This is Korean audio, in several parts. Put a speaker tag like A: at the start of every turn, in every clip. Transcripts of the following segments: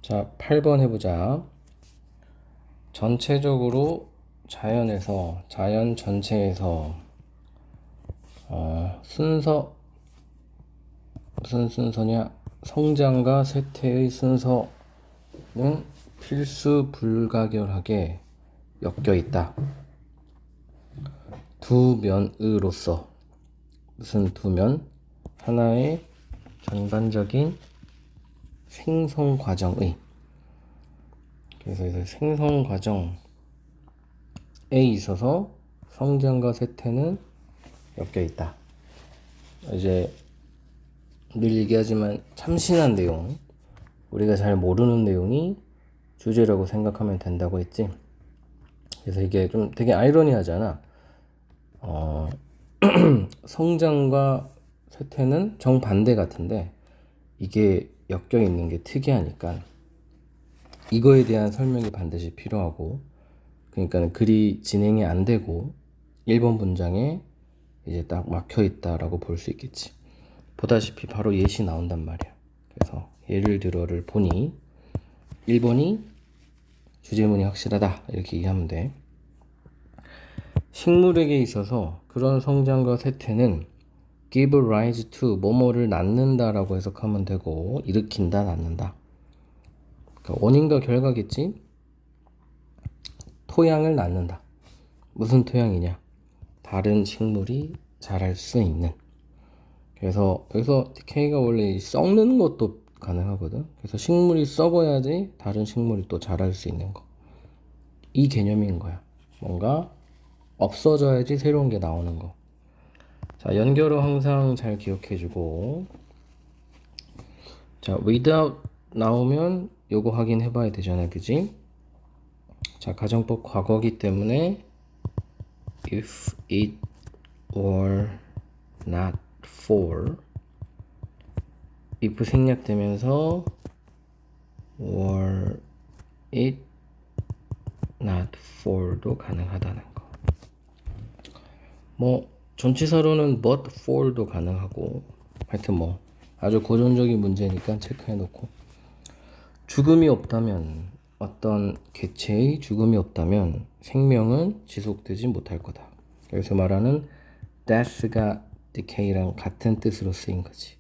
A: 자, 8번 해보자. 전체적으로 자연에서, 자연 전체에서, 순서, 무슨 순서냐? 성장과 쇠퇴의 순서는 필수 불가결하게 엮여 있다. 두 면으로서. 무슨 두 면? 하나의 전반적인 생성 과정의, 그래서 생성 과정에 있어서 성장과 쇠퇴는 엮여 있다. 이제 늘 얘기하지만 참신한 내용, 우리가 잘 모르는 내용이 주제라고 생각하면 된다고 했지. 그래서 이게 좀 되게 아이러니하잖아. 성장과 쇠퇴는 정반대 같은데 이게 엮여 있는 게 특이하니까 이거에 대한 설명이 반드시 필요하고, 그러니까 글이 진행이 안 되고 1번 문장에 이제 딱 막혀 있다라고 볼 수 있겠지. 보다시피 바로 예시 나온단 말이야. 그래서 예를 들어를 보니 1번이 주제문이 확실하다 이렇게 이해하면 돼. 식물에게 있어서 그런 성장과 쇠퇴는 give rise to 뭐뭐를 낳는다라고 해석하면 되고, 일으킨다, 낳는다. 그러니까 원인과 결과겠지. 토양을 낳는다. 무슨 토양이냐? 다른 식물이 자랄 수 있는. 그래서 여기서 DK가 원래 썩는 것도 가능하거든. 그래서 식물이 썩어야지 다른 식물이 또 자랄 수 있는 거. 이 개념인 거야. 뭔가 없어져야지 새로운 게 나오는 거. 자, 연결어 항상 잘 기억해주고, 자, without 나오면 요거 확인해 봐야 되잖아, 그지? 자, 가정법 과거기 때문에 if it were not for, if 생략되면서 were it not for도 가능하다는 거. 뭐 전치사로는 but for도 가능하고, 하여튼 뭐 아주 고전적인 문제니까 체크해 놓고. 죽음이 없다면, 어떤 개체의 죽음이 없다면 생명은 지속되지 못할 거다. 여기서 말하는 death가 decay랑 같은 뜻으로 쓰인 거지.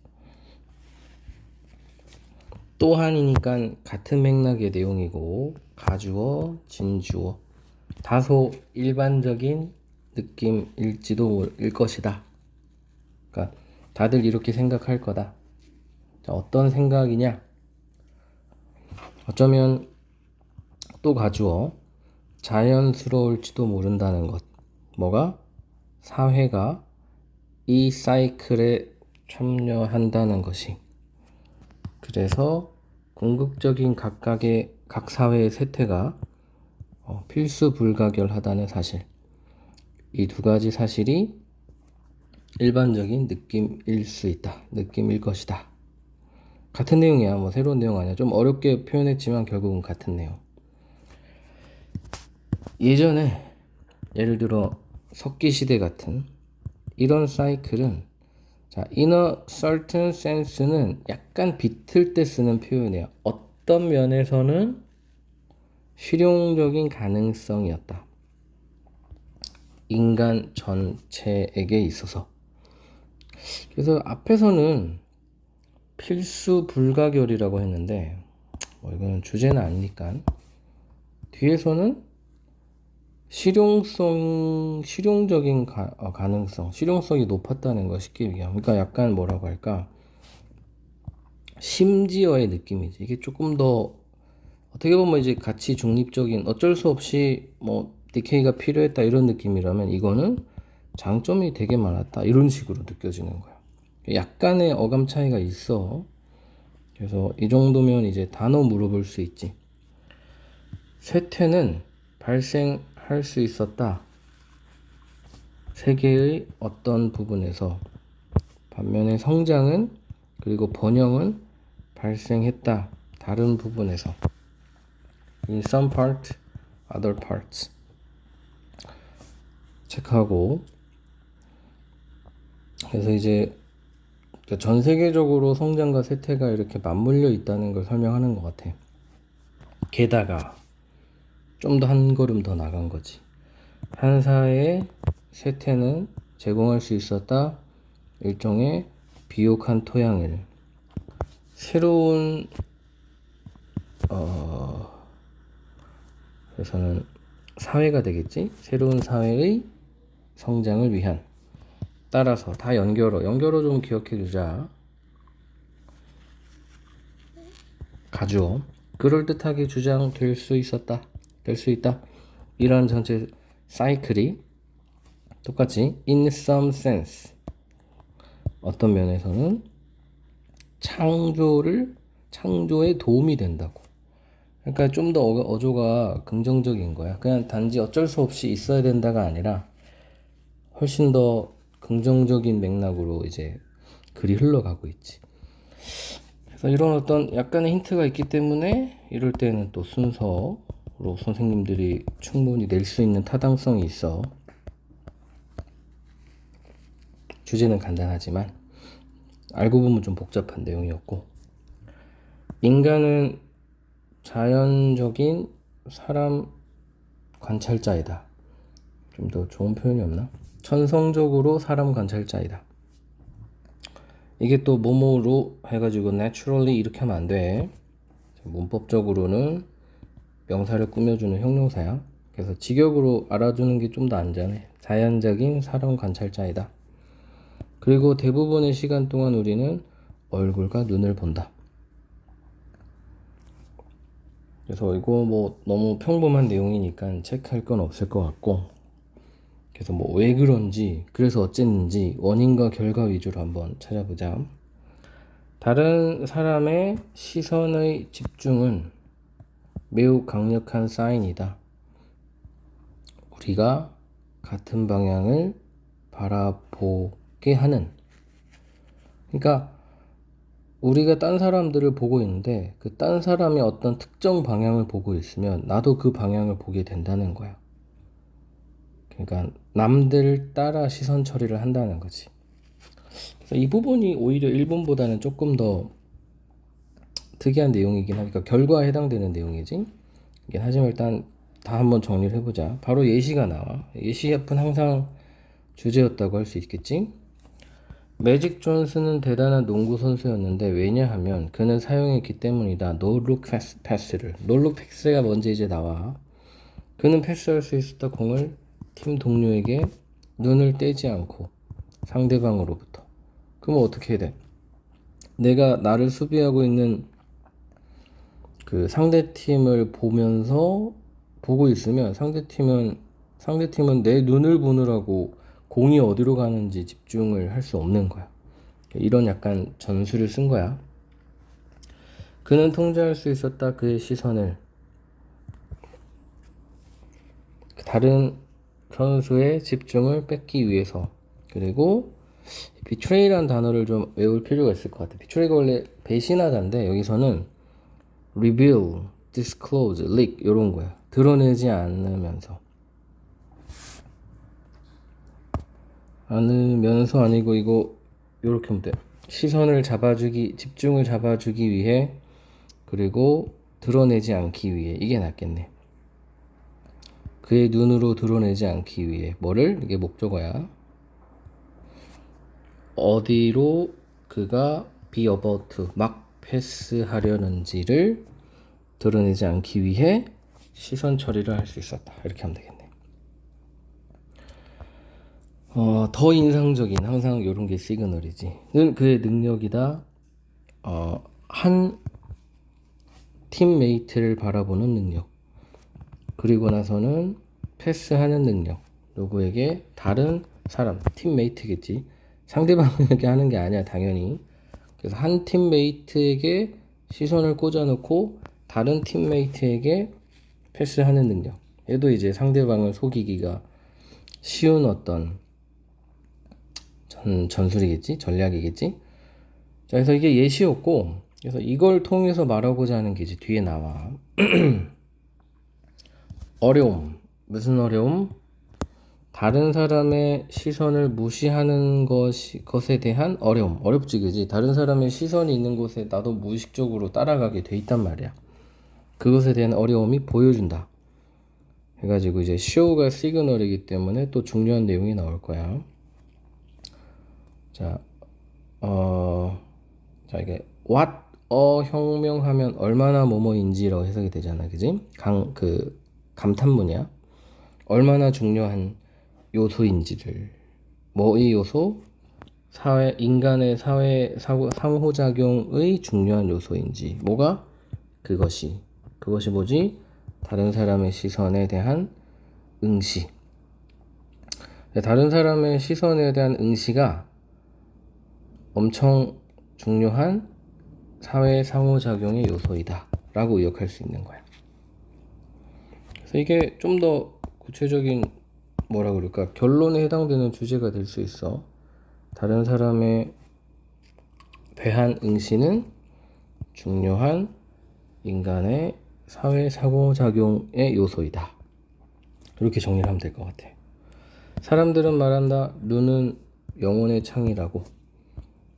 A: 또한이니까 같은 맥락의 내용이고, 가주어, 진주어, 다소 일반적인 느낌일지도 일 것이다. 그러니까 다들 이렇게 생각할 거다. 자, 어떤 생각이냐? 어쩌면 또 가주어, 자연스러울지도 모른다는 것. 뭐가? 사회가 이 사이클에 참여한다는 것이. 그래서 궁극적인 각 사회의 쇠퇴가 필수 불가결하다는 사실. 이 두 가지 사실이 일반적인 느낌일 수 있다. 느낌일 것이다. 같은 내용이야. 뭐 새로운 내용 아니야. 좀 어렵게 표현했지만 결국은 같은 내용. 예전에 예를 들어 석기시대 같은 이런 사이클은, 자, in a certain sense는 약간 비틀 때 쓰는 표현이야. 어떤 면에서는 실용적인 가능성이었다. 인간 전체에게 있어서. 그래서 앞에서는 필수 불가결이라고 했는데, 뭐 이거는 주제는 아니니까, 뒤에서는 실용적인 가능성, 실용성이 높았다는 거 쉽게 얘기하면. 그러니까 약간 뭐라고 할까, 심지어의 느낌이지. 이게 조금 더 어떻게 보면 이제 가치 중립적인, 어쩔 수 없이 뭐 DK가 필요했다 이런 느낌이라면, 이거는 장점이 되게 많았다 이런 식으로 느껴지는 거야. 약간의 어감 차이가 있어. 그래서 이 정도면 이제 단어 물어볼 수 있지. 쇠퇴는 발생할 수 있었다. 세계의 어떤 부분에서. 반면에 성장은, 그리고 번영은 발생했다. 다른 부분에서. In some part, other parts. 체크하고. 그래서 이제 전 세계적으로 성장과 쇠퇴가 이렇게 맞물려 있다는 걸 설명하는 것 같아. 게다가 좀 더 한 걸음 더 나간 거지. 한사의 세태는 제공할 수 있었다. 일종의 비옥한 토양을 새로운 그래서는 사회가 되겠지. 새로운 사회의 성장을 위한. 따라서 다 연결어 좀 기억해 두자. 가주어 그럴듯하게 주장될 수 있었다. 될 수 있다. 이러한 전체 사이클이 똑같이 in some sense 어떤 면에서는 창조에 도움이 된다고. 그러니까 좀 더 어조가 긍정적인 거야. 그냥 단지 어쩔 수 없이 있어야 된다가 아니라 훨씬 더 긍정적인 맥락으로 이제 글이 흘러가고 있지. 그래서 이런 어떤 약간의 힌트가 있기 때문에 이럴 때는 또 순서로 선생님들이 충분히 낼 수 있는 타당성이 있어. 주제는 간단하지만 알고 보면 좀 복잡한 내용이었고, 인간은 자연적인 사람 관찰자이다. 좀 더 좋은 표현이 없나? 천성적으로 사람 관찰자이다. 이게 또 뭐뭐로 해가지고 naturally 이렇게 하면 안 돼. 문법적으로는 명사를 꾸며주는 형용사야. 그래서 직역으로 알아주는 게 좀 더 안전해. 자연적인 사람 관찰자이다. 그리고 대부분의 시간 동안 우리는 얼굴과 눈을 본다. 그래서 이거 뭐 너무 평범한 내용이니까 체크할 건 없을 것 같고, 그래서 뭐 왜 그런지, 그래서 어쨌는지 원인과 결과 위주로 한번 찾아보자. 다른 사람의 시선의 집중은 매우 강력한 사인이다. 우리가 같은 방향을 바라보게 하는. 그러니까 우리가 딴 사람들을 보고 있는데 그 딴 사람이 어떤 특정 방향을 보고 있으면 나도 그 방향을 보게 된다는 거야. 그러니까 남들 따라 시선 처리를 한다는 거지. 그래서 이 부분이 오히려 일본보다는 조금 더 특이한 내용이긴 하니까 결과에 해당되는 내용이지. 하지만 일단 다 한번 정리를 해보자. 바로 예시가 나와. 예시협은 항상 주제였다고 할 수 있겠지. 매직 존슨은 대단한 농구 선수였는데 왜냐하면 그는 사용했기 때문이다. 노룩 패스를. 노룩 패스가 뭔지 이제 나와. 그는 패스할 수 있었다. 공을 팀 동료에게 눈을 떼지 않고 상대방으로부터. 그럼 어떻게 해야 돼? 내가 나를 수비하고 있는 그 상대팀을 보고 있으면 상대팀은 내 눈을 보느라고 공이 어디로 가는지 집중을 할 수 없는 거야. 이런 약간 전술을 쓴 거야. 그는 통제할 수 있었다. 그의 시선을 다른 선수의 집중을 뺏기 위해서. 그리고 betray라는 단어를 좀 외울 필요가 있을 것 같아. betray가 원래 배신하다인데 여기서는 reveal, disclose, leak 이런 거야. 드러내지 않으면서 아니고 이거 요렇게 하면 돼. 집중을 잡아주기 위해, 그리고 드러내지 않기 위해. 이게 낫겠네. 그의 눈으로 드러내지 않기 위해. 뭐를? 이게 목적어야. 어디로 그가 be about to 막 패스하려는지를 드러내지 않기 위해 시선 처리를 할 수 있었다. 이렇게 하면 되겠네. 더 인상적인, 항상 이런 게 시그널이지. 그의 능력이다. 한 팀메이트를 바라보는 능력. 그리고 나서는 패스하는 능력. 누구에게? 다른 사람, 팀메이트겠지. 상대방에게 하는 게 아니야, 당연히. 그래서 한 팀메이트에게 시선을 꽂아놓고 다른 팀메이트에게 패스하는 능력. 얘도 이제 상대방을 속이기가 쉬운 어떤 전술이겠지? 전략이겠지? 자, 그래서 이게 예시였고, 그래서 이걸 통해서 말하고자 하는 게 이제 뒤에 나와. 어려움. 무슨 어려움? 다른 사람의 시선을 무시하는 것에 대한 어려움. 어렵지, 그지? 다른 사람의 시선이 있는 곳에 나도 무의식적으로 따라가게 돼 있단 말이야. 그것에 대한 어려움이 보여준다. 해가지고 이제 show가 시그널이기 때문에 또 중요한 내용이 나올 거야. 자, 이게 what 혁명하면 얼마나 뭐뭐인지라고 해석이 되잖아, 그지? 감탄문이야. 얼마나 중요한 요소인지를 뭐의 요소? 인간의 상호작용의 중요한 요소인지 뭐가? 그것이 뭐지? 다른 사람의 시선에 대한 응시. 다른 사람의 시선에 대한 응시가 엄청 중요한 사회 상호작용의 요소이다 라고 의역할 수 있는 거야. 그래서 이게 좀 더 구체적인 뭐라 그럴까, 결론에 해당되는 주제가 될 수 있어. 다른 사람에 대한 응시는 중요한 인간의 사회 상호작용의 요소이다. 이렇게 정리를 하면 될 것 같아. 사람들은 말한다. 눈은 영혼의 창이라고.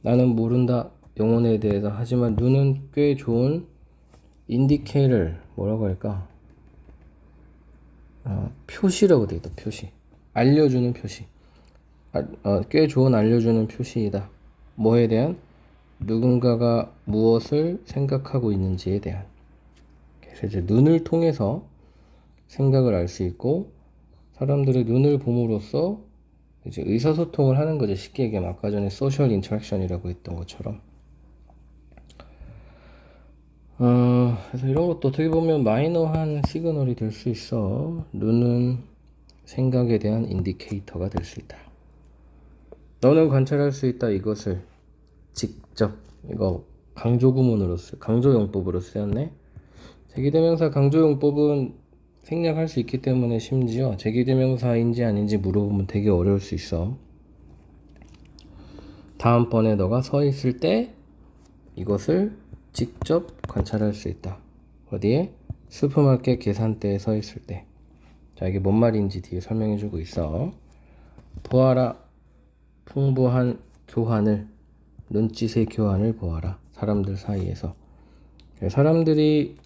A: 나는 모른다. 영혼에 대해서. 하지만 눈은 꽤 좋은 인디케이터, 뭐라고 할까? 표시라고 돼 있다. 표시. 알려주는 표시. 꽤 좋은 알려주는 표시이다. 뭐에 대한? 누군가가 무엇을 생각하고 있는지에 대한. 그래서 이제 눈을 통해서 생각을 알 수 있고, 사람들의 눈을 봄으로써 이제 의사소통을 하는 거죠. 쉽게 얘기하면 아까 전에 소셜 인터랙션이라고 했던 것처럼. 그래서 이런 것도 어떻게 보면 마이너한 시그널이 될 수 있어. 눈은 생각에 대한 인디케이터가 될 수 있다. 너는 관찰할 수 있다. 이것을 직접. 이거 강조용법으로 쓰였네. 제기대명사 강조용법은 생략할 수 있기 때문에 심지어 제기대명사인지 아닌지 물어보면 되게 어려울 수 있어. 다음번에 너가 서 있을 때 이것을 직접 관찰할 수 있다. 어디에? 슈퍼마켓 계산대에 서 있을 때. 자, 이게 뭔 말인지 뒤에 설명해주고 있어. 보아라. 풍부한 교환을, 눈짓의 교환을 보아라. 사람들 사이에서. 사람들이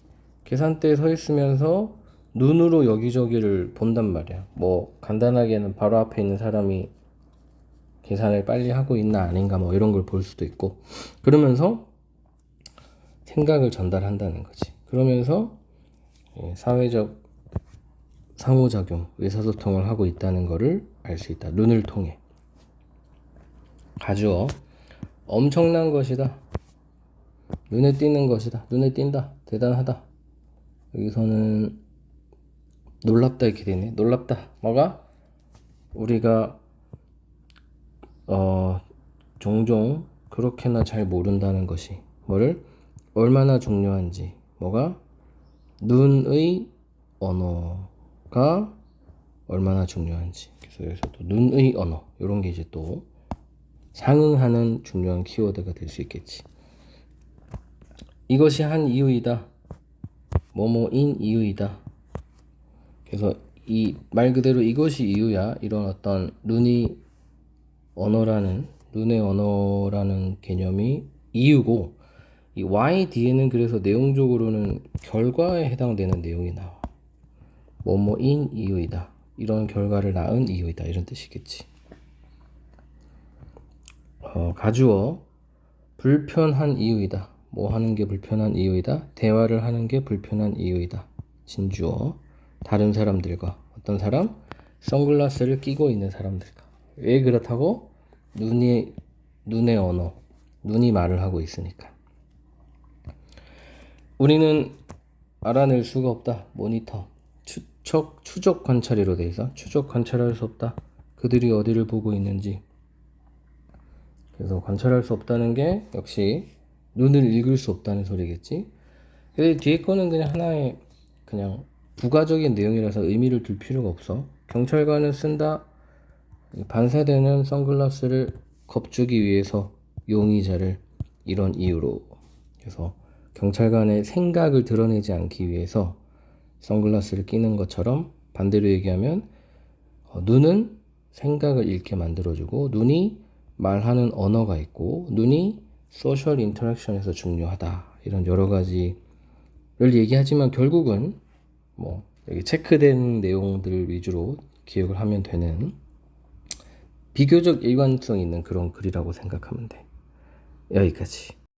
A: 계산대에 서 있으면서 눈으로 여기저기를 본단 말이야. 뭐 간단하게는 바로 앞에 있는 사람이 계산을 빨리 하고 있나 아닌가 뭐 이런 걸 볼 수도 있고, 그러면서 생각을 전달한다는 거지. 그러면서 사회적 상호작용, 의사소통을 하고 있다는 거를 알 수 있다. 눈을 통해. 가주어. 엄청난 것이다. 눈에 띄는 것이다. 눈에 띈다. 대단하다. 여기서는 놀랍다 이렇게 되네. 놀랍다. 뭐가? 우리가 종종 그렇게나 잘 모른다는 것이 뭐를? 얼마나 중요한지. 뭐가? 눈의 언어가 얼마나 중요한지. 그래서 여기서 또 눈의 언어 이런 게 이제 또 상응하는 중요한 키워드가 될 수 있겠지. 이것이 한 이유이다. 뭐뭐인 이유이다. 그래서 이 말 그대로 이것이 이유야. 이런 어떤 눈의 언어라는 개념이 이유고, 이 y 뒤에는 그래서 내용적으로는 결과에 해당되는 내용이 나와. 뭐뭐인 이유이다. 이런 결과를 낳은 이유이다. 이런 뜻이겠지. 가주어. 불편한 이유이다. 뭐 하는 게 불편한 이유이다. 대화를 하는 게 불편한 이유이다. 진주어. 다른 사람들과. 어떤 사람? 선글라스를 끼고 있는 사람들과. 왜 그렇다고? 눈의 언어. 눈이 말을 하고 있으니까. 우리는 알아낼 수가 없다. 모니터. 추적 관찰이로 돼 있어. 추적 관찰할 수 없다. 그들이 어디를 보고 있는지. 그래서 관찰할 수 없다는 게 역시 눈을 읽을 수 없다는 소리겠지. 근데 뒤에 거는 그냥 하나의 그냥 부가적인 내용이라서 의미를 둘 필요가 없어. 경찰관은 쓴다. 반사되는 선글라스를 겁주기 위해서 용의자를 이런 이유로. 그래서 경찰관의 생각을 드러내지 않기 위해서 선글라스를 끼는 것처럼 반대로 얘기하면 눈은 생각을 읽게 만들어주고, 눈이 말하는 언어가 있고, 눈이 소셜 인터랙션에서 중요하다. 이런 여러 가지 얘기하지만 결국은 뭐 여기 체크된 내용들 위주로 기억을 하면 되는 비교적 일관성 있는 그런 글이라고 생각하면 돼. 여기까지.